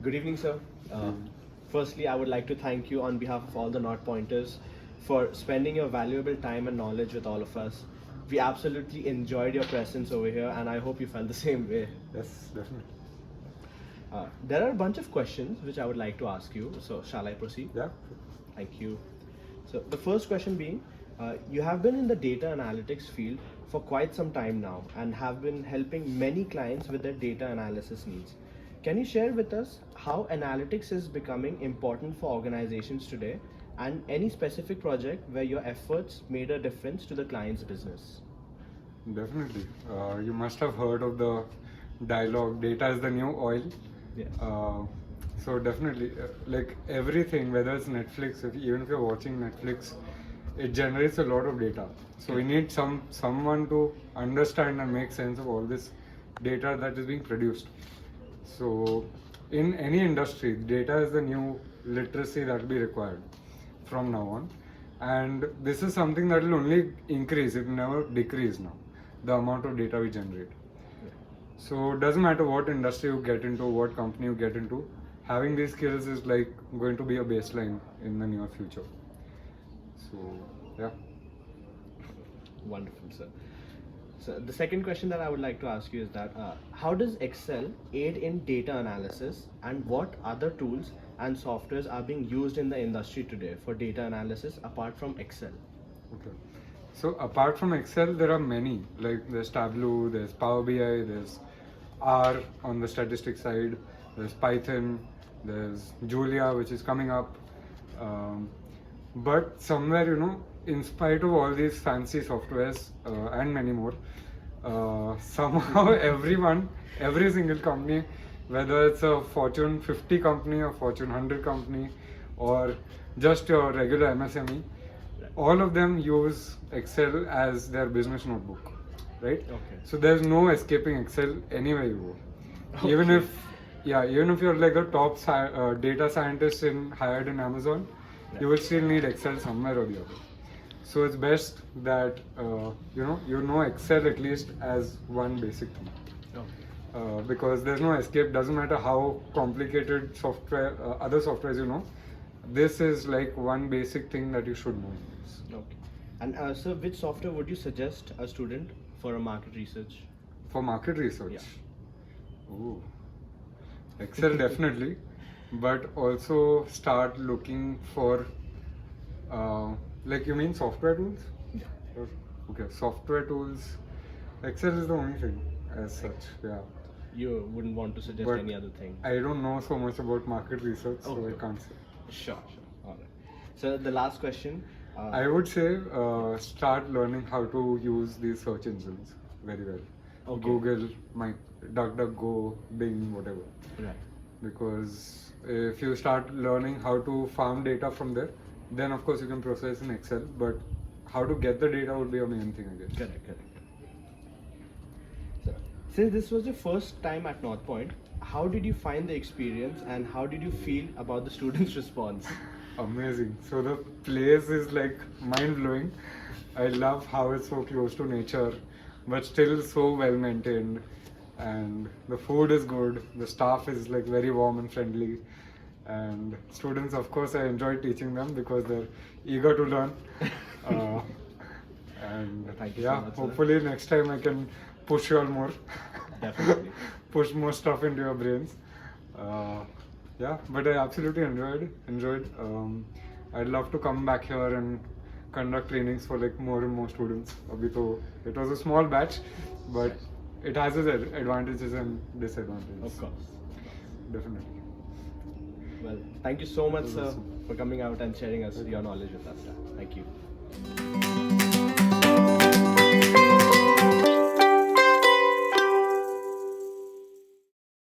Good evening, sir. Firstly, I would like to thank you on behalf of all the Not Pointers for spending your valuable time and knowledge with all of us. We absolutely enjoyed your presence over here, and I hope you felt the same way. Yes, definitely. There are a bunch of questions which I would like to ask you. So, shall I proceed? Yeah. Thank you. So, the first question being, you have been in the data analytics field for quite some time now and have been helping many clients with their data analysis needs. Can you share with us how analytics is becoming important for organizations today and any specific project where your efforts made a difference to the client's business? Definitely. You must have heard of the dialogue, data is the new oil. Yes. So definitely, like everything, whether it's Netflix, even if you're watching Netflix, it generates a lot of data. So we need someone to understand and make sense of all this data that is being produced. So in any industry, data is the new literacy that will be required from now on. And this is something that will only increase, it will never decrease now, the amount of data we generate. So it doesn't matter what industry you get into, what company you get into, having these skills is like going to be a baseline in the near future. So yeah. Wonderful, sir. So the second question that I would like to ask you is that how does Excel aid in data analysis, and what other tools and softwares are being used in the industry today for data analysis apart from Excel? Okay. So apart from Excel, there are many. Like there's Tableau, there's Power BI, there's R on the statistics side, there's Python, there's Julia, which is coming up. But somewhere, in spite of all these fancy softwares and many more, somehow every single company, whether it's a Fortune 50 company or Fortune 100 company or just your regular MSME, all of them use Excel as their business notebook, right? Okay. So there's no escaping Excel anywhere you go. Even if you're like a top data scientist hired in Amazon, you will still need Excel somewhere or the other. So it's best that you know Excel at least as one basic thing. Okay. Because there's no escape. Doesn't matter how complicated software, other softwares you know. This is like one basic thing that you should know. Okay. And so, which software would you suggest a student for a market research? For market research? Yeah. Ooh. Excel definitely, but also start looking for, like you mean software tools? Yeah. Okay, software tools. Excel is the only thing as such, yeah. You wouldn't want to suggest But any other thing? I don't know so much about market research, so Okay. I can't say. Sure. All right. So the last question. I would say start learning how to use these search engines very well. Okay. Google, DuckDuckGo, Bing, whatever. Right. Because if you start learning how to farm data from there, then of course you can process in Excel, but how to get the data would be a main thing, I guess. Correct. So, since this was your first time at North Point, how did you find the experience and how did you feel about the students' response? Amazing. So the place is like mind-blowing. I love how it's so close to nature, but still so well maintained. And the food is good. The staff is like very warm and friendly. And students, of course, I enjoy teaching them because they're eager to learn. And Thank you yeah, so much, sir. hopefully next time I can push you all more. Definitely. Push more stuff into your brains. Yeah, but I absolutely enjoyed. I'd love to come back here and conduct trainings for like more and more students. Abhi to, it was a small batch, but it has its advantages and disadvantages. Of course. Definitely. Well, thank you so much, That was sir, awesome. for coming out and sharing us your knowledge with us. Thank you.